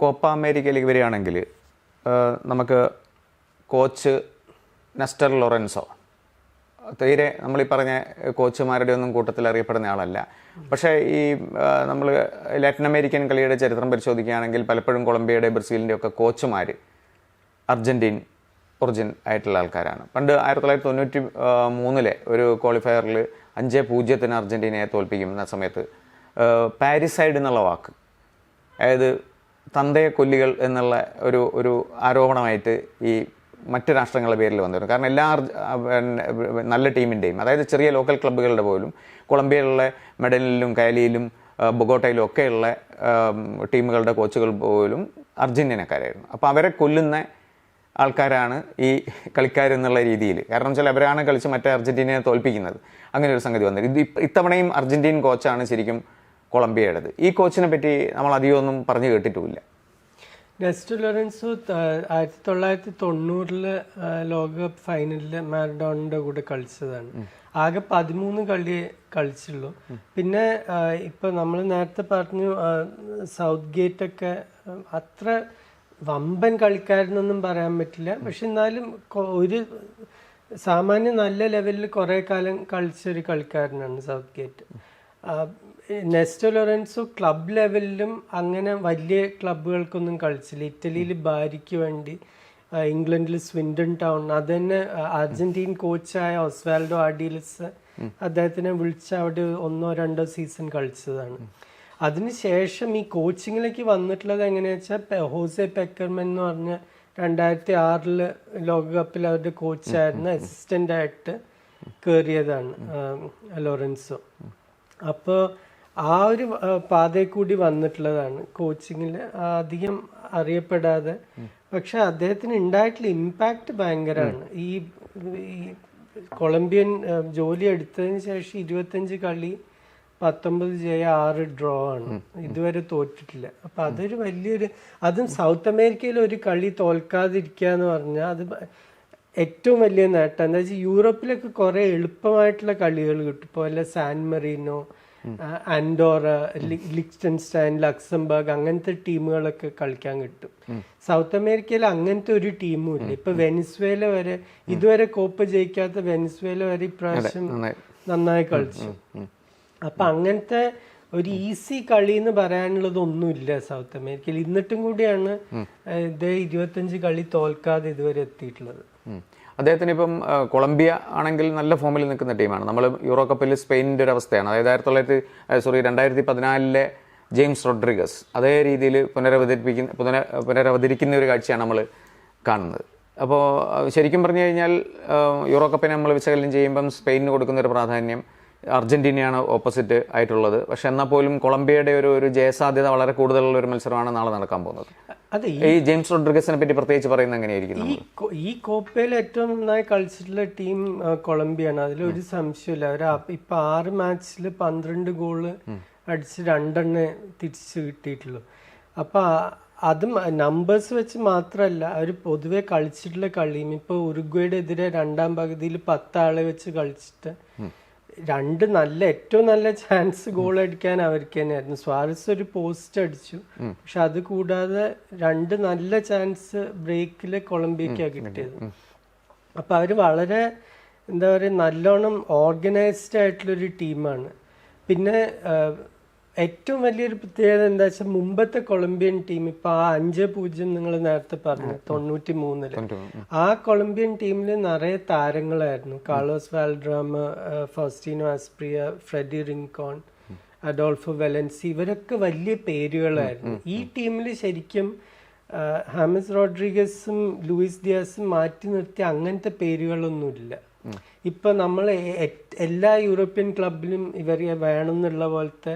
Copa അമേരിക്കയിലേക്ക് വരികയാണെങ്കിൽ നമുക്ക് കോച്ച് നെസ്റ്റർ ലോറൻസോ തീരെ നമ്മളീ പറഞ്ഞ കോച്ചുമാരുടെ ഒന്നും കൂട്ടത്തിൽ അറിയപ്പെടുന്ന ആളല്ല. പക്ഷേ ഈ നമ്മൾ ലാറ്റിൻ അമേരിക്കൻ കളിയുടെ ചരിത്രം പരിശോധിക്കുകയാണെങ്കിൽ പലപ്പോഴും കൊളംബിയയുടെ ബ്രസീലിൻ്റെ ഒക്കെ കോച്ചുമാർ അർജൻറ്റീൻ ഒറിജിൻ ആയിട്ടുള്ള ആൾക്കാരാണ്. പണ്ട് 1993 ഒരു ക്വാളിഫയറിൽ 5-0 അർജൻറ്റീനയെ തോൽപ്പിക്കുന്ന സമയത്ത് പാരിസൈഡ് എന്നുള്ള വാക്ക്, അതായത് തന്തയെ കൊല്ലികൾ എന്നുള്ള ഒരു ആരോപണമായിട്ട് ഈ മറ്റ് രാഷ്ട്രങ്ങളുടെ പേരിൽ വന്നിരുന്നു. കാരണം എല്ലാ നല്ല ടീമിൻ്റെയും, അതായത് ചെറിയ ലോക്കൽ ക്ലബ്ബുകളുടെ പോലും, കൊളംബിയയിലുള്ള മെഡലിലും കാലിയിലും ബൊഗോട്ടയിലും ഒക്കെയുള്ള ടീമുകളുടെ കോച്ചുകൾ പോലും അർജൻറ്റീനക്കാരായിരുന്നു. അപ്പോൾ അവരെ കൊല്ലുന്ന ആൾക്കാരാണ് ഈ കളിക്കാരെന്നുള്ള രീതിയിൽ. കാരണം വെച്ചാൽ അവരാണ് കളിച്ച് മറ്റേ അർജൻറ്റീനയെ തോൽപ്പിക്കുന്നത്. അങ്ങനെ ഒരു സംഗതി വന്നത്. ഇത്തവണയും അർജൻറ്റീൻ കോച്ചാണ് ശരിക്കും കൊളംബിയയുടേത്. ഈ കോച്ചിനെ പറ്റി നമ്മൾ അധികമൊന്നും പറഞ്ഞു കേട്ടിട്ടുമില്ല. നെസ്റ്റർ ലോറൻസോ 1990 ലോകകപ്പ് ഫൈനലിൽ മാരഡോണയുടെ കൂടെ കളിച്ചതാണ്. ആകെ 13 കളി കളിച്ചുള്ളൂ. പിന്നെ ഇപ്പൊ നമ്മൾ നേരത്തെ പറഞ്ഞു സൗത്ത് ഗേറ്റ് ഒക്കെ അത്ര വമ്പൻ കളിക്കാരനൊന്നും പറയാൻ പറ്റില്ല. പക്ഷെ എന്നാലും ഒരു സാമാന്യം നല്ല ലെവലിൽ കുറെ കാലം കളിച്ചൊരു കളിക്കാരനാണ് Southgate. Nestor Lorenzo club ലെവലിലും അങ്ങനെ വലിയ ക്ലബുകൾക്കൊന്നും കളിച്ചില്ല. ഇറ്റലിയിൽ ബാരിക്ക് വേണ്ടി, ഇംഗ്ലണ്ടിൽ സ്വിൻഡൺ ടൗൺ, അത് തന്നെ അർജന്റീൻ കോച്ചായ ഒസ്വാൽഡോ ആർഡിയൽസ് അദ്ദേഹത്തിനെ വിളിച്ച് അവിടെ 1-2 സീസൺ കളിച്ചതാണ്. അതിനുശേഷം ഈ കോച്ചിങ്ങിലേക്ക് വന്നിട്ടുള്ളത് എങ്ങനെയാ വെച്ചാൽ ഹോസെ പെക്കർമൻ എന്ന് പറഞ്ഞ 2006 ലോകകപ്പിൽ അവരുടെ കോച്ചായിരുന്ന അസിസ്റ്റന്റ് ആയിട്ട് കയറിയതാണ് ലോറൻസോ. അപ്പോൾ ആ ഒരു പാതയിൽ കൂടി വന്നിട്ടുള്ളതാണ് കോച്ചിങ്ങിൽ, അധികം അറിയപ്പെടാതെ. പക്ഷെ അദ്ദേഹത്തിന് ഉണ്ടായിട്ടുള്ള ഇമ്പാക്റ്റ് ഭയങ്കരമാണ്. ഈ കൊളംബിയൻ ജോലി എടുത്തതിന് ശേഷം 25 കളി 19 ജയം 6 ഡ്രോ ആണ്, ഇതുവരെ തോറ്റിട്ടില്ല. അപ്പൊ അതൊരു വലിയൊരു, അതും സൗത്ത് അമേരിക്കയിൽ ഒരു കളി തോൽക്കാതിരിക്കുക എന്ന് പറഞ്ഞാൽ അത് ഏറ്റവും വലിയ നേട്ടം. എന്താ വെച്ചാൽ യൂറോപ്പിലൊക്കെ കുറെ എളുപ്പമായിട്ടുള്ള കളികൾ കിട്ടും. ഇപ്പോൾ വല്ല സാൻ മറീനോ, ആൻഡോറ, ലിക്സ്റ്റൻസ്റ്റൈൻ, ലക്സംബർഗ് അങ്ങനത്തെ ടീമുകളൊക്കെ കളിക്കാൻ കിട്ടും. സൗത്ത് അമേരിക്കയിൽ അങ്ങനത്തെ ഒരു ടീമും ഇല്ല. ഇപ്പൊ വെനിസ്വേല വരെ, ഇതുവരെ കോപ്പ ജയിക്കാത്ത വെനിസ്വേല വരെ ഇപ്രാവശ്യം നന്നായി കളിച്ചു. അപ്പൊ അങ്ങനത്തെ ഒരു ഈസി കളി എന്ന് പറയാനുള്ളതൊന്നുമില്ല സൗത്ത് അമേരിക്കയിൽ. എന്നിട്ടും കൂടിയാണ് ഇത് 25 കളി തോൽക്കാതെ ഇതുവരെ എത്തിയിട്ടുള്ളത്. അദ്ദേഹത്തിന് ഇപ്പം കൊളംബിയ ആണെങ്കിൽ നല്ല ഫോമിൽ നിൽക്കുന്ന ടീമാണ്. നമ്മൾ യൂറോ കപ്പിൽ സ്പെയിനിൻ്റെ ഒരു അവസ്ഥയാണ്. അതായത് 2014 ജെയിംസ് റോഡ്രിഗസ് അതേ രീതിയിൽ പുനരവതരിക്കുന്ന ഒരു കാഴ്ചയാണ് നമ്മൾ കാണുന്നത്. അപ്പോൾ ശരിക്കും പറഞ്ഞു കഴിഞ്ഞാൽ യൂറോ കപ്പിനെ നമ്മൾ വിശകലനം ചെയ്യുമ്പം സ്പെയിനിന് കൊടുക്കുന്ന ഒരു പ്രാധാന്യം അർജന്റീനയാണ് ഓപ്പോസിറ്റ് ആയിട്ടുള്ളത്. പക്ഷെ എന്നാൽ പോലും കൊളംബിയയുടെ ഒരു ജയസാധ്യത വളരെ കൂടുതലുള്ള ഒരു മത്സരമാണ് നാളെ നടക്കാൻ പോകുന്നത്. അതെ, ഈ ജെയിംസ് റോഡ്രിഗസിനെ പറ്റി പ്രത്യേകിച്ച് പറയുന്നത് എങ്ങനെയായിരിക്കും? ഈ കോപ്പയിൽ ഏറ്റവും നന്നായി കളിച്ചിട്ടുള്ള ടീം കൊളംബിയാണ്, അതിലൊരു സംശയമില്ല. അവർ ഇപ്പൊ 6 മാച്ചിൽ 12 ഗോള് അടിച്ച് 2 തിരിച്ചു കിട്ടിയിട്ടുള്ളൂ. അപ്പൊ അതും നമ്പേഴ്സ് വെച്ച് മാത്രമല്ല, അവർ പൊതുവെ കളിച്ചിട്ടുള്ള കളിയും. ഇപ്പൊ ഉറുഗ്വേയുടെ എതിരെ 2ാം പകുതിയിൽ 10 ആളെ വെച്ച് കളിച്ചിട്ട് 2 ഏറ്റവും നല്ല ചാൻസ് ഗോൾ അടിക്കാൻ അവർക്ക് തന്നെയായിരുന്നു. സ്വാരസ് ഒരു പോസ്റ്റ് അടിച്ചു, പക്ഷെ അത് കൂടാതെ 2 നല്ല ചാൻസ് ബ്രേക്കില് കൊളംബിയക്കാണ് കിട്ടിയത്. അപ്പൊ അവര് വളരെ എന്താ പറയുക, നല്ലോണം ഓർഗനൈസ്ഡ് ആയിട്ടുള്ളൊരു ടീമാണ്. പിന്നെ ഏറ്റവും വലിയൊരു പ്രത്യേകത എന്താ വെച്ചാൽ മുമ്പത്തെ കൊളംബിയൻ ടീം, ഇപ്പൊ ആ 5-0 നിങ്ങൾ നേരത്തെ പറഞ്ഞു 93 ആ കൊളംബിയൻ ടീമിൽ നിറയെ താരങ്ങളായിരുന്നു. കാർലോസ് വാൽഡ്രാമ, ഫൗസ്റ്റീനോ ആസ്പ്രിയ, ഫ്രെഡി റിങ്കോൺ, അഡോൾഫോ വെലൻസി, ഇവരൊക്കെ വലിയ പേരുകളായിരുന്നു. ഈ ടീമിൽ ശരിക്കും ഹാമിസ് റോഡ്രിഗസും ലൂയിസ് ഡിയാസും മാറ്റി നിർത്തി അങ്ങനത്തെ പേരുകളൊന്നുമില്ല. ഇപ്പൊ നമ്മൾ എല്ലാ യൂറോപ്യൻ ക്ലബിലും ഇവരെ വേണമെന്നുള്ള പോലത്തെ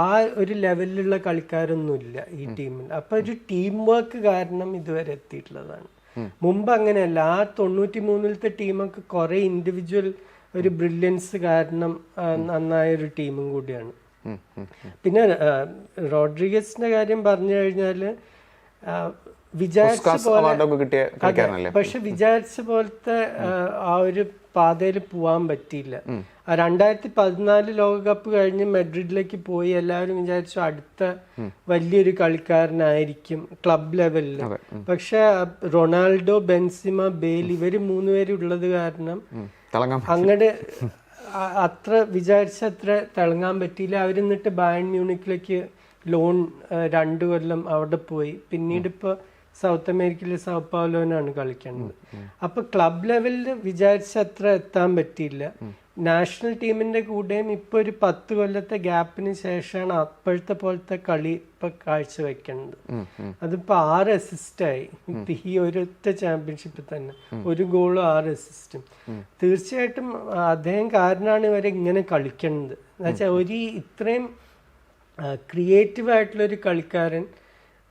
ആ ഒരു ലെവലിലുള്ള കളിക്കാരൊന്നുമില്ല ഈ ടീമിൽ. അപ്പൊ ഒരു ടീം വർക്ക് കാരണം ഇതുവരെ എത്തിയിട്ടുള്ളതാണ്. മുമ്പ് അങ്ങനെയല്ല. ആ 93 ടീമൊക്കെ കുറെ ഇൻഡിവിജ്വൽ ഒരു ബ്രില്യൻസ് കാരണം നന്നായ ഒരു ടീമും കൂടിയാണ്. പിന്നെ റോഡ്രിഗസിന്റെ കാര്യം പറഞ്ഞു കഴിഞ്ഞാല് പക്ഷെ വിചാരിച്ച പോലത്തെ ആ ഒരു പാതയിൽ പോകാൻ പറ്റിയില്ല. 2014 ലോകകപ്പ് കഴിഞ്ഞ് മെഡ്രിഡിലേക്ക് പോയി എല്ലാവരും വിചാരിച്ചു അടുത്ത വലിയൊരു കളിക്കാരനായിരിക്കും ക്ലബ് ലെവലിൽ. പക്ഷെ റൊണാൾഡോ, ബെൻസിമ, ബേൽ ഇവര് 3 പേരും ഉള്ളത് കാരണം അങ്ങോട്ട് അത്ര വിചാരിച്ചത്ര തിളങ്ങാൻ പറ്റിയില്ല. അവരെന്നിട്ട് ബയൺ മ്യൂണിക്കിലേക്ക് ലോൺ 2 കൊല്ലം അവിടെ പോയി. പിന്നീട് ഇപ്പൊ സൗത്ത് അമേരിക്കയിലെ സൗ പൗലോനാണ് കളിക്കുന്നത്. അപ്പൊ ക്ലബ് ലെവലിൽ വിചാരിച്ച അത്ര എത്താൻ പറ്റിയില്ല. നാഷണൽ ടീമിന്റെ കൂടെയും ഇപ്പൊ ഒരു 10 കൊല്ലത്തെ ഗ്യാപ്പിന് ശേഷമാണ് അപ്പോഴത്തെ പോലത്തെ കളി ഇപ്പൊ കാഴ്ചവെക്കുന്നത്. അതിപ്പോ 6 അസിസ്റ്റായി ഇപ്പൊ ഈ ഒരൊറ്റ ചാമ്പ്യൻഷിപ്പിൽ തന്നെ, 1 ഗോളും 6 അസിസ്റ്റും. തീർച്ചയായിട്ടും അദ്ദേഹം കാരണമാണ് ഇവരെ ഇങ്ങനെ കളിക്കുന്നത്. എന്നുവെച്ചാൽ ഒരു ഇത്രയും ക്രിയേറ്റീവ് ആയിട്ടുള്ള ഒരു കളിക്കാരൻ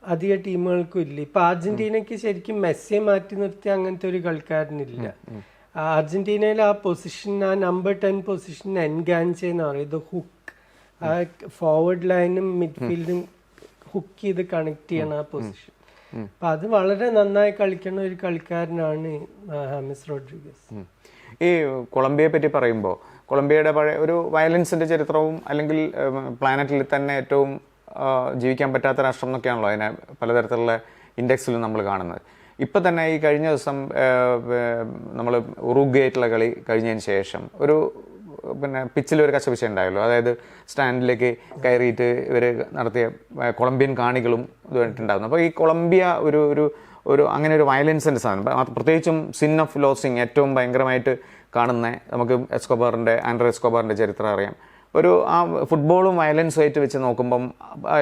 അധിക ടീമുകൾക്കും ഇല്ല. ഇപ്പൊ അർജന്റീനക്ക് ശരിക്കും മെസ്സിയെ മാറ്റി നിർത്തി അങ്ങനത്തെ ഒരു കളിക്കാരനില്ല. അർജന്റീനയിൽ ആ പൊസിഷൻ, ആ നമ്പർ 10 പൊസിഷൻ എൻഗാൻചെ എന്ന് പറയുന്നത് ഹുക്ക്, ആ ഫോർവേഡ് ലൈനും മിഡ്ഫീൽഡും ഹുക്ക് ചെയ്ത് കണക്ട് ചെയ്യണം ആ പൊസിഷൻ. അപ്പൊ അത് വളരെ നന്നായി കളിക്കുന്ന ഒരു കളിക്കാരനാണ് ഹാമിസ് റോഡ്രിഗസ്. ഈ കൊളംബിയയെ പറ്റി പറയുമ്പോൾ കൊളംബിയയുടെ പഴയ ഒരു വയലൻസിന്റെ ചരിത്രവും അല്ലെങ്കിൽ പ്ലാനറ്റിൽ തന്നെ ഏറ്റവും ജീവിക്കാൻ പറ്റാത്ത രാഷ്ട്രം എന്നൊക്കെയാണല്ലോ അതിനെ പലതരത്തിലുള്ള ഇൻഡെക്സിലും നമ്മൾ കാണുന്നത്. ഇപ്പം തന്നെ ഈ കഴിഞ്ഞ ദിവസം നമ്മൾ ഉറുഗ്വേയായിട്ടുള്ള കളി കഴിഞ്ഞതിന് ശേഷം ഒരു പിച്ചിൽ ഒരു കശപിശ ഉണ്ടായല്ലോ. അതായത് സ്റ്റാൻഡിലേക്ക് കയറിയിട്ട് ഇവർ നടത്തിയ കൊളംബിയൻ കാണികളും ഇതുമായിട്ടുണ്ടായിരുന്നു. അപ്പോൾ ഈ കൊളംബിയ ഒരു ഒരു ഒരു അങ്ങനെ ഒരു വയലൻസിൻ്റെ സാധനം, പ്രത്യേകിച്ചും സിൻ ഓഫ് ലോസിങ് ഏറ്റവും ഭയങ്കരമായിട്ട് കാണുന്ന നമുക്ക് ആൻഡ്രോ എസ്കോബാറിൻ്റെ ചരിത്രം അറിയാം. ഒരു ആ ഫുട്ബോളും വയലൻസും ആയിട്ട് വെച്ച് നോക്കുമ്പം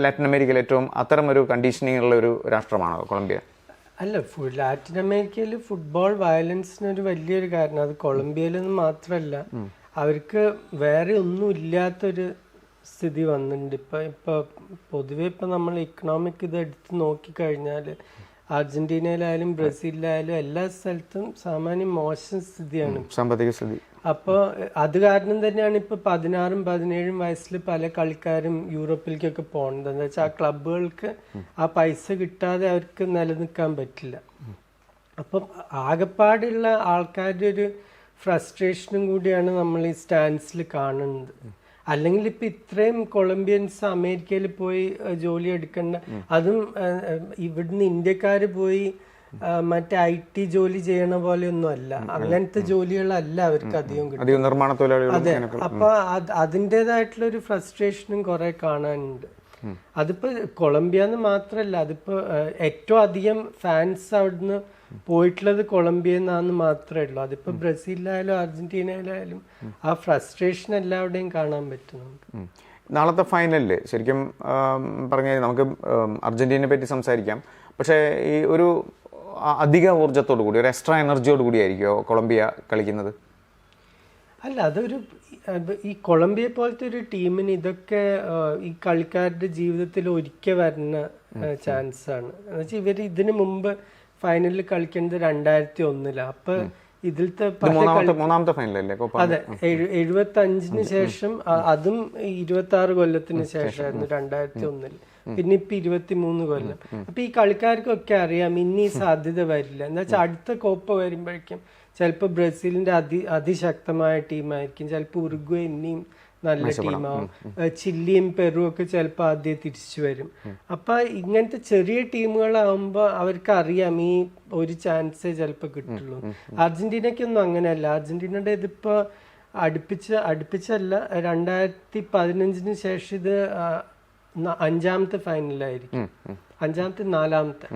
ലാറ്റിൻ അമേരിക്കയിൽ ഏറ്റവും അത്തരം ഒരു കണ്ടീഷനിങ് ഉള്ള ഒരു രാഷ്ട്രമാണോ കൊളംബിയ? അല്ല, ലാറ്റിൻ അമേരിക്കയിൽ ഫുട്ബോൾ വയലൻസിനൊരു വലിയൊരു കാരണം. അത് കൊളംബിയയിലൊന്നും മാത്രമല്ല, അവർക്ക് വേറെ ഒന്നും ഇല്ലാത്തൊരു സ്ഥിതി വന്നിട്ടുണ്ട്. ഇപ്പൊ പൊതുവെ ഇപ്പൊ നമ്മൾ ഇക്കണോമിക് ഇത് എടുത്ത് നോക്കിക്കഴിഞ്ഞാൽ അർജന്റീനയിലായാലും ബ്രസീലിലായാലും എല്ലാ സ്ഥലത്തും സാമാന്യം മോശം സ്ഥിതിയാണ്, സാമ്പത്തിക സ്ഥിതി. അപ്പോൾ അത് കാരണം തന്നെയാണ് ഇപ്പൊ 16ഉം 17ഉം വയസ്സിൽ പല കളിക്കാരും യൂറോപ്പിലേക്കൊക്കെ പോകുന്നത്. എന്താ വെച്ചാൽ ആ ക്ലബുകൾക്ക് ആ പൈസ കിട്ടാതെ അവർക്ക് നിലനിൽക്കാൻ പറ്റില്ല. അപ്പം ആകെപ്പാടുള്ള ആൾക്കാരുടെ ഒരു ഫ്രസ്ട്രേഷനും കൂടിയാണ് നമ്മൾ ഈ സ്റ്റാൻഡ്സിൽ കാണുന്നത്. അല്ലെങ്കിൽ ഇപ്പൊ ഇത്രയും കൊളംബിയൻസ് അമേരിക്കയിൽ പോയി ജോലി എടുക്കേണ്ട, അതും ഇവിടുന്ന് ഇന്ത്യക്കാര് പോയി മറ്റേ IT ജോലി ചെയ്യണ പോലെ ഒന്നും അല്ല, അങ്ങനത്തെ ജോലികളല്ല അവർക്ക് അധികം കിട്ടും. നിർമ്മാണ തൊഴിലാളികൾ. അതെ, അപ്പൊ അതിൻ്റെതായിട്ടുള്ള ഒരു ഫ്രസ്ട്രേഷനും കുറെ കാണാനുണ്ട്. അതിപ്പോ കൊളംബിയ എന്ന് മാത്രല്ല, അതിപ്പോ ഏറ്റവും അധികം ഫാൻസ് അവിടുന്ന് പോയിട്ടുള്ളത് കൊളംബിയ എന്നാന്ന് മാത്രമേ ഉള്ളൂ. അതിപ്പോ ബ്രസീലിലായാലും അർജന്റീനയിലായാലും ആ ഫ്രസ്ട്രേഷൻ എല്ലാവരുടെയും കാണാൻ പറ്റും നമുക്ക്. നാളത്തെ ഫൈനലിൽ ശരിക്കും പറഞ്ഞാൽ നമുക്ക് അർജന്റീനയെ പറ്റി സംസാരിക്കാം. പക്ഷേ ഈ ഒരു അധിക ഊർജ്ജത്തോടു കൂടി, ഒരു എക്സ്ട്രാ എനർജിയോട് കൂടി ആയിരിക്കുമോ കൊളംബിയ കളിക്കുന്നത്? അല്ല, അതൊരു ഈ കൊളംബിയ പോലത്തെ ഒരു ടീമിന് ഇതൊക്കെ ഈ കളിക്കാരുടെ ജീവിതത്തിൽ ഒരിക്കൽ വരുന്ന ചാൻസ് ആണ്. എന്നുവെച്ചാൽ ഇവർ ഇതിനു മുമ്പ് ഫൈനലിൽ കളിക്കുന്നത് 2001. അപ്പൊ ഇതിലത്തെ മൂന്നാമത്തെ ഫൈനലല്ലേ? അതെ, 75 ശേഷം, അതും 26 കൊല്ലത്തിന് ശേഷമായിരുന്നു 2001. പിന്നെ ഇപ്പൊ 23 കൊല്ലം. അപ്പൊ ഈ കളിക്കാർക്കൊക്കെ അറിയാം ഇനി സാധ്യത വരില്ല. എന്താ വെച്ചാൽ അടുത്ത കോപ്പ വരുമ്പോഴേക്കും ചിലപ്പോൾ ബ്രസീലിന്റെ അതിശക്തമായ ടീമായിരിക്കും, ചിലപ്പോൾ ഉറുഗ്വേ ഇനിയും നല്ല ടീമാവും, ചില്ലിയും പെറുവും ഒക്കെ ചിലപ്പോൾ ആദ്യം തിരിച്ചു വരും. അപ്പൊ ഇങ്ങനത്തെ ചെറിയ ടീമുകളാവുമ്പോൾ അവർക്ക് അറിയാം ഈ ഒരു ചാൻസേ ചിലപ്പോൾ കിട്ടുള്ളൂ. അർജന്റീനയ്ക്കൊന്നും അങ്ങനെയല്ല. അർജന്റീനയുടെ ഇതിപ്പോ അടുപ്പിച്ചല്ല, 2015 ശേഷം ഇത് 5ാമത്തെ ഫൈനലായിരിക്കും, 5ാമത്തെ 4ാമത്തെ.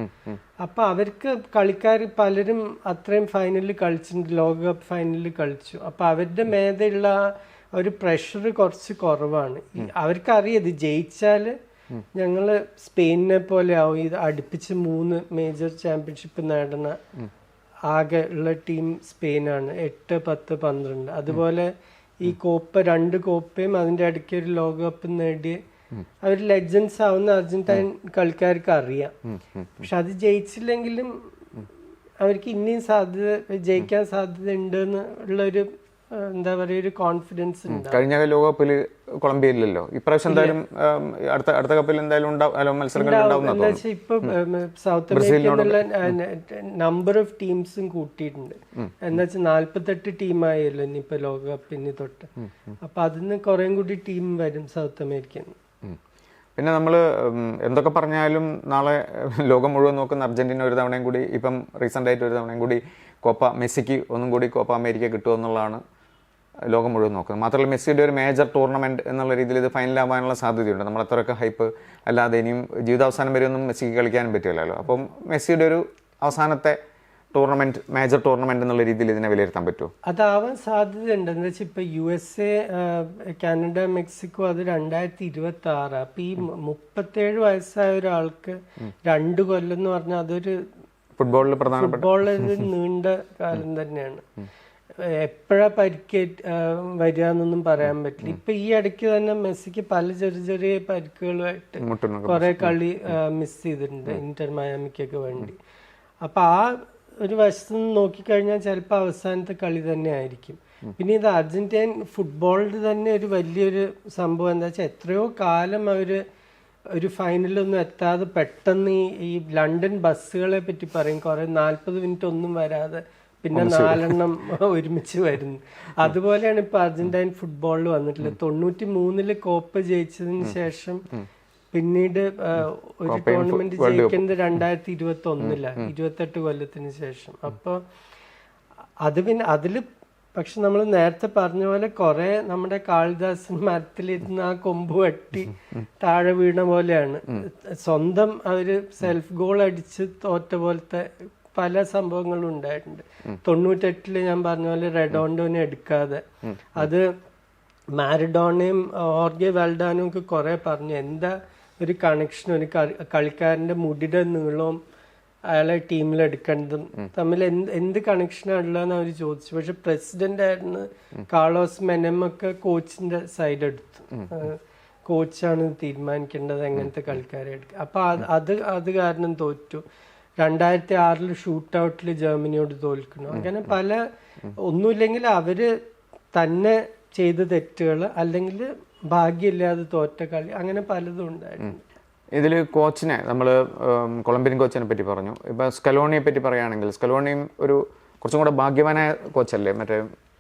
അപ്പൊ അവർക്ക് കളിക്കാർ പലരും അത്രയും ഫൈനലിൽ കളിച്ചിട്ടുണ്ട്, ലോകകപ്പ് ഫൈനലിൽ കളിച്ചു. അപ്പൊ അവരുടെ മേലുള്ള ഒരു പ്രഷർ കുറച്ച് കുറവാണ്. അവർക്കറിയാം ഇത് ജയിച്ചാല് ഞങ്ങള് സ്പെയിനിനെ പോലെ ആവും. ഇത് അടുപ്പിച്ച് 3 മേജർ ചാമ്പ്യൻഷിപ്പ് നേടുന്ന ആകെ ഉള്ള ടീം സ്പെയിനാണ്, 8, 10, 12. അതുപോലെ ഈ കോപ്പ 2 കോപ്പയും അതിന്റെ ഇടയ്ക്ക് ഒരു ലോകകപ്പ് നേടിയ അവർ ലെജൻസ് ആവുന്ന അർജന്റൈൻ കളിക്കാർക്ക് അറിയാം. പക്ഷെ അത് ജയിച്ചില്ലെങ്കിലും അവർക്ക് ഇനിയും ജയിക്കാൻ സാധ്യത ഉണ്ട് ഉള്ളൊരു എന്താ പറയുക ഒരു കോൺഫിഡൻസ് ഉണ്ട്. കഴിഞ്ഞ ലോകകപ്പിൽ കൊളംബിയയിലല്ലോ, ഇപ്രാവശ്യം എന്തായാലും അടുത്ത കപ്പിൽ എന്തായാലും മത്സരങ്ങൾ എന്താ വെച്ചാൽ ഇപ്പൊ സൗത്ത് അമേരിക്കയിലുള്ള നമ്പർ ഓഫ് ടീംസും കൂട്ടിയിട്ടുണ്ട്. എന്താ വെച്ചാൽ 48 ടീമായല്ലോ ഇനിയിപ്പോ ലോകകപ്പിന് തൊട്ട്. അപ്പൊ അതിന് കുറേം കൂടി ടീം വരും സൗത്ത് അമേരിക്കൻ. പിന്നെ നമ്മൾ എന്തൊക്കെ പറഞ്ഞാലും നാളെ ലോകം മുഴുവൻ നോക്കുന്ന അർജന്റീന ഒരു തവണയും കൂടി, ഇപ്പം റീസെൻ്റ് ആയിട്ട് ഒരു തവണയും കൂടി മെസ്സിക്ക് ഒന്നും കൂടി കോപ്പ അമേരിക്ക കിട്ടുമെന്നുള്ളതാണ് ലോകം മുഴുവൻ നോക്കുന്നത്. മാത്രമല്ല മെസ്സിയുടെ ഒരു മേജർ ടൂർണമെൻറ്റ് എന്നുള്ള രീതിയിൽ ഇത് ഫൈനലാവാനുള്ള സാധ്യതയുണ്ട്. നമ്മൾ അത്രയൊക്കെ ഹൈപ്പ് അല്ലാതെ ഇനിയും ജീവിതാവസാനം വരെ ഒന്നും മെസ്സിക്ക് കളിക്കാനും പറ്റില്ലല്ലോ. അപ്പം മെസ്സിയുടെ ഒരു അവസാനത്തെ ടൂർണമെൻറ്റ്, മേജർ ടൂർണമെൻറ്റ് എന്നുള്ള രീതിയിൽ ഇതിനെ വിലയിരുത്താൻ പറ്റുമോ? അതാവാൻ സാധ്യതയുണ്ട്. എന്താ വെച്ചാൽ ഇപ്പോൾ USA, കാനഡ, മെക്സിക്കോ അത് 2026. അപ്പം ഈ 37 വയസ്സായ ഒരാൾക്ക് 2 കൊല്ലം എന്ന് പറഞ്ഞാൽ അതൊരു ഫുട്ബോളിൽ നീണ്ട കാലം തന്നെയാണ്. എപ്പോഴാ വരിക എന്നൊന്നും പറയാൻ പറ്റില്ല. ഇപ്പൊ ഈ ഇടയ്ക്ക് തന്നെ മെസ്സിക്ക് പല ചെറിയ പരിക്കുകളുമായിട്ട് കുറെ കളി മിസ് ചെയ്തിട്ടുണ്ട് ഇന്റർ മയാമിക്കൊക്കെ വേണ്ടി. അപ്പൊ ആ ഒരു വശത്ത് നിന്ന് നോക്കിക്കഴിഞ്ഞാൽ ചിലപ്പോൾ അവസാനത്തെ കളി തന്നെ ആയിരിക്കും. പിന്നെ ഇത് അർജന്റീൻ ഫുട്ബോളിൽ തന്നെ ഒരു വലിയൊരു സംഭവം എന്താ വെച്ചാൽ എത്രയോ കാലം അവര് ഒരു ഫൈനലൊന്നും എത്താതെ പെട്ടെന്ന് ഈ ലണ്ടൻ ബസ്സുകളെ പറ്റി പറയും, കുറെ 40 മിനിറ്റ് ഒന്നും വരാതെ പിന്നെ 4 ഒരുമിച്ച് വരുന്നു. അതുപോലെയാണ് ഇപ്പൊ അർജന്റൈൻ ഫുട്ബോളിൽ വന്നിട്ടുള്ളത്. 93 കോപ്പ ജയിച്ചതിന് ശേഷം പിന്നീട് ഒരു ടൂർണമെന്റ് ജയിക്കുന്നത് 2021 28 കൊല്ലത്തിന് ശേഷം. അപ്പൊ അത് പിന്നെ അതില് പക്ഷെ നമ്മൾ നേരത്തെ പറഞ്ഞ പോലെ കുറെ നമ്മുടെ കാളിദാസൻ മരത്തിലിരുന്ന് ആ കൊമ്പ് വെട്ടി താഴെ വീണ പോലെയാണ്. സ്വന്തം അവര് സെൽഫ് ഗോൾ അടിച്ച് തോറ്റ പോലത്തെ പല സംഭവങ്ങളും ഉണ്ടായിട്ടുണ്ട്. 98 ഞാൻ പറഞ്ഞ പോലെ റെഡോണ്ടോനെ എടുക്കാതെ, അത് മാരഡോണയും ഓർഗെ വാൽഡാനും ഒക്കെ കുറെ പറഞ്ഞു എന്താ ഒരു കണക്ഷൻ, ഒരു കളിക്കാരന്റെ മുടിയുടെ നീളവും അയാളെ ടീമിൽ എടുക്കേണ്ടതും തമ്മിൽ എന്ത് കണക്ഷനാണുള്ളതെന്ന് അവർ ചോദിച്ചു. പക്ഷെ പ്രസിഡന്റ് ആയിരുന്നു കാർലോസ് മെനം ഒക്കെ കോച്ചിന്റെ സൈഡ് എടുത്തു. കോച്ചാണ് തീരുമാനിക്കേണ്ടത് എങ്ങനത്തെ കളിക്കാരെ എടുക്കുക. അപ്പൊ അത് കാരണം തോറ്റു. 2006 ഷൂട്ട് ഔട്ടിൽ ജർമ്മനിയോട് തോൽക്കുന്നു. അങ്ങനെ പല ഒന്നുമില്ലെങ്കിൽ അവര് തന്നെ ചെയ്ത തെറ്റുകൾ, അല്ലെങ്കിൽ ഭാഗ്യമില്ലാതെ തോറ്റ കളി, അങ്ങനെ പലതും ഉണ്ടായിട്ടുണ്ട്. ഇതിൽ കോച്ചിനെ നമ്മൾ കൊളംബിയൻ കോച്ചിനെ പറ്റി പറഞ്ഞു. ഇപ്പം സ്കലോണിയെ പറ്റി പറയുകയാണെങ്കിൽ സ്കലോണിയും ഒരു കുറച്ചും കൂടെ ഭാഗ്യവാനായ കോച്ചല്ലേ മറ്റേ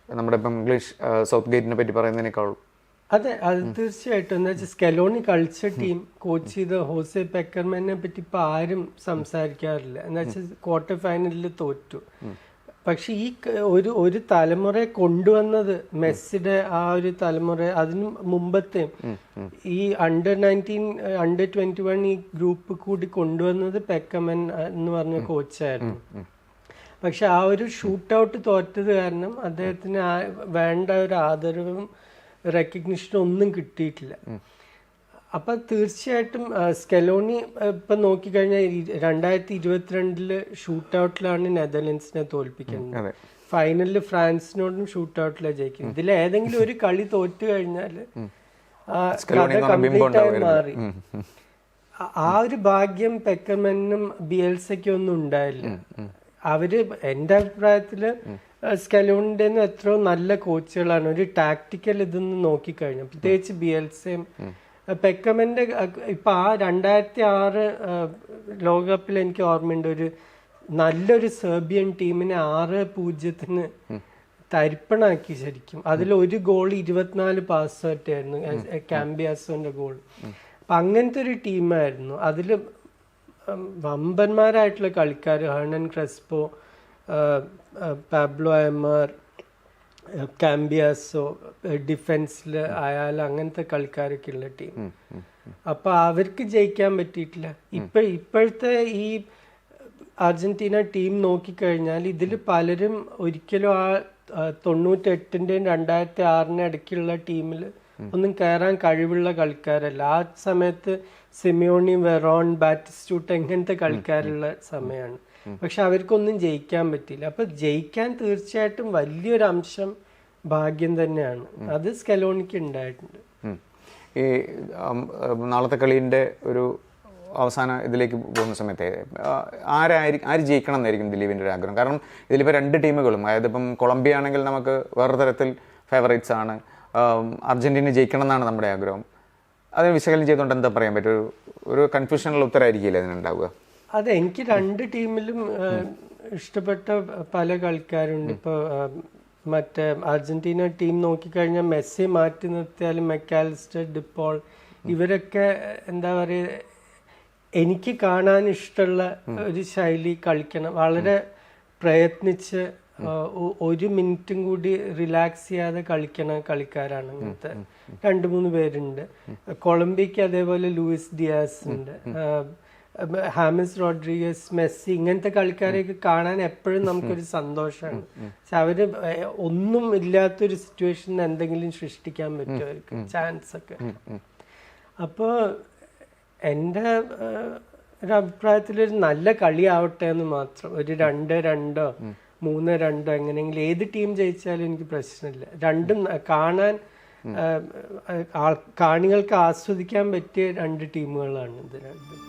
നമ്മുടെ ഇപ്പം ഇംഗ്ലീഷ് സൗത്ത് ഗേറ്റിനെ പറ്റി പറയുന്നതിനേക്കാൾ? അതെ, അത് തീർച്ചയായിട്ടും. എന്താ വെച്ചാൽ സ്കലോണി കളിച്ച ടീം കോച്ച് ചെയ്ത ഹോസെ പെക്കർമാനെ പറ്റി ഇപ്പൊ ആരും സംസാരിക്കാറില്ല. എന്താ വെച്ചാൽ ക്വാർട്ടർ ഫൈനലിൽ തോറ്റു. പക്ഷെ ഈ ഒരു തലമുറയെ കൊണ്ടുവന്നത് മെസ്സിയുടെ ആ ഒരു തലമുറ, അതിന് മുമ്പത്തെ ഈ അണ്ടർ 21 ഈ ഗ്രൂപ്പ് കൂടി കൊണ്ടുവന്നത് പെക്കമൻ എന്ന് പറഞ്ഞ കോച്ചായിരുന്നു. പക്ഷെ ആ ഒരു ഷൂട്ട് ഔട്ട് തോറ്റത് കാരണം അദ്ദേഹത്തിന് വേണ്ട ഒരു ആദരവും റെക്കഗ്നിഷനും ഒന്നും കിട്ടിയിട്ടില്ല. അപ്പൊ തീർച്ചയായിട്ടും സ്കലോണി ഇപ്പൊ നോക്കിക്കഴിഞ്ഞാൽ 2022 ഷൂട്ട് ഔട്ടിലാണ് നെതർലൻഡ്സിനെ തോൽപ്പിക്കുന്നത്. ഫൈനലിൽ ഫ്രാൻസിനോടും ഷൂട്ട് ഔട്ടിലാണ് ജയിക്കുന്നത്. ഇതിൽ ഏതെങ്കിലും ഒരു കളി തോറ്റു കഴിഞ്ഞാല് കഥ കംപ്ലീറ്റ് ആയി മാറി. ആ ഒരു ഭാഗ്യം പെക്കർമനും ബിയൽസയ്ക്കും ഒന്നും ഉണ്ടായില്ല. അവര് എന്റെ അഭിപ്രായത്തില് സ്കലോണിന്റെ എത്രയോ നല്ല കോച്ചുകളാണ് ഒരു ടാക്ടിക്കൽ ഇതൊന്ന് നോക്കിക്കഴിഞ്ഞു. പ്രത്യേകിച്ച് ബിയൽസയും പെക്കമന്റെ ഇപ്പൊ ആ 2006 ലോകകപ്പിൽ എനിക്ക് ഓർമ്മയുണ്ട്, ഒരു നല്ലൊരു സെർബിയൻ ടീമിനെ 6-0 തരിപ്പണാക്കി ശരിക്കും. അതിൽ ഒരു ഗോൾ 24 പാസ്സായിട്ടായിരുന്നു, കാംബിയാസോന്റെ ഗോൾ. അപ്പൊ അങ്ങനത്തെ ഒരു ടീമായിരുന്നു. അതില് വമ്പന്മാരായിട്ടുള്ള കളിക്കാർ, ഹെർണൻ ക്രെസ്പോ, പാബ്ലോ എമർ, കാംബിയാസോ, ഡിഫൻസിൽ അയാൾ, അങ്ങനത്തെ കളിക്കാരൊക്കെ ഉള്ള ടീം. അപ്പൊ അവർക്ക് ജയിക്കാൻ പറ്റിയിട്ടില്ല. ഇപ്പോഴത്തെ ഈ അർജന്റീന ടീം നോക്കിക്കഴിഞ്ഞാൽ ഇതിൽ പലരും ഒരിക്കലും ആ 98-ന്റെയും 2006-ന്റെ ഇടയ്ക്കുള്ള ടീമിൽ ഒന്നും കയറാൻ കഴിവുള്ള കളിക്കാരല്ല. ആ സമയത്ത് സിമിയോണി, വെറോൺ, ബാറ്റിസ്റ്റൂട്ട് എങ്ങനത്തെ കളിക്കാരുള്ള സമയമാണ്. പക്ഷെ അവർക്കൊന്നും ജയിക്കാൻ പറ്റിയില്ല. അപ്പൊ ജയിക്കാൻ തീർച്ചയായിട്ടും വലിയൊരു അംശം ഭാഗ്യം തന്നെയാണ്. അത് സ്കലോണിക്ക് ഉണ്ടായിട്ടുണ്ട്. ഈ നാളത്തെ കളീൻ്റെ ഒരു അവസാന ഇതിലേക്ക് പോകുന്ന സമയത്ത് ആര് ജയിക്കണം എന്നായിരിക്കും ദിലീപിൻ്റെ ഒരു ആഗ്രഹം? കാരണം ഇതിലിപ്പോൾ 2 ടീമുകളും, അതായത് ഇപ്പം കൊളംബിയ ആണെങ്കിൽ നമുക്ക് വേറെ തരത്തിൽ ഫേവറേറ്റ്സ് ആണ്, അർജൻറ്റീന ജയിക്കണം എന്നാണ് നമ്മുടെ ആഗ്രഹം. അതിന് വിശകലനം ചെയ്തുകൊണ്ട് എന്താ പറയാൻ പറ്റും? ഒരു കൺഫ്യൂഷനുള്ള ഉത്തരമായിരിക്കില്ലേ അതിനുണ്ടാവുക? അതെ, എനിക്ക് 2 ടീമിലും ഇഷ്ടപ്പെട്ട പല കളിക്കാരുണ്ട്. ഇപ്പോൾ മറ്റേ അർജന്റീന ടീം നോക്കിക്കഴിഞ്ഞാൽ മെസ്സി മാറ്റി നിർത്തിയാലും മെക്കാലിസ്റ്റർ, ഡിപ്പോൾ, ഇവരൊക്കെ എന്താ പറയുക, എനിക്ക് കാണാൻ ഇഷ്ടമുള്ള ഒരു ശൈലി കളിക്കണം, വളരെ പ്രയത്നിച്ച് 1 മിനിറ്റും കൂടി റിലാക്സ് ചെയ്യാതെ കളിക്കണ കളിക്കാരാണ്. അങ്ങനത്തെ 2-3 പേരുണ്ട്. കൊളംബിയക്ക് അതേപോലെ ലൂയിസ് ഡിയാസ് ഉണ്ട്, ഹാമിസ് റോഡ്രിഗസ്, മെസ്സി, ഇങ്ങനത്തെ കളിക്കാരെയൊക്കെ കാണാൻ എപ്പോഴും നമുക്കൊരു സന്തോഷമാണ്. പക്ഷെ അവര് ഒന്നും ഇല്ലാത്തൊരു സിറ്റുവേഷനിൽ എന്തെങ്കിലും സൃഷ്ടിക്കാൻ പറ്റും അവർക്ക്, ചാൻസ് ഒക്കെ. അപ്പോൾ എൻ്റെ ഒരു അഭിപ്രായത്തിലൊരു നല്ല കളി ആവട്ടെ എന്ന് മാത്രം. ഒരു 2-2 3-2 എങ്ങനെയെങ്കിലും ഏത് ടീം ജയിച്ചാലും എനിക്ക് പ്രശ്നമില്ല. രണ്ടും കാണാൻ കാണികൾക്ക് ആസ്വദിക്കാൻ പറ്റിയ 2 ടീമുകളാണ് ഇത് രണ്ടും.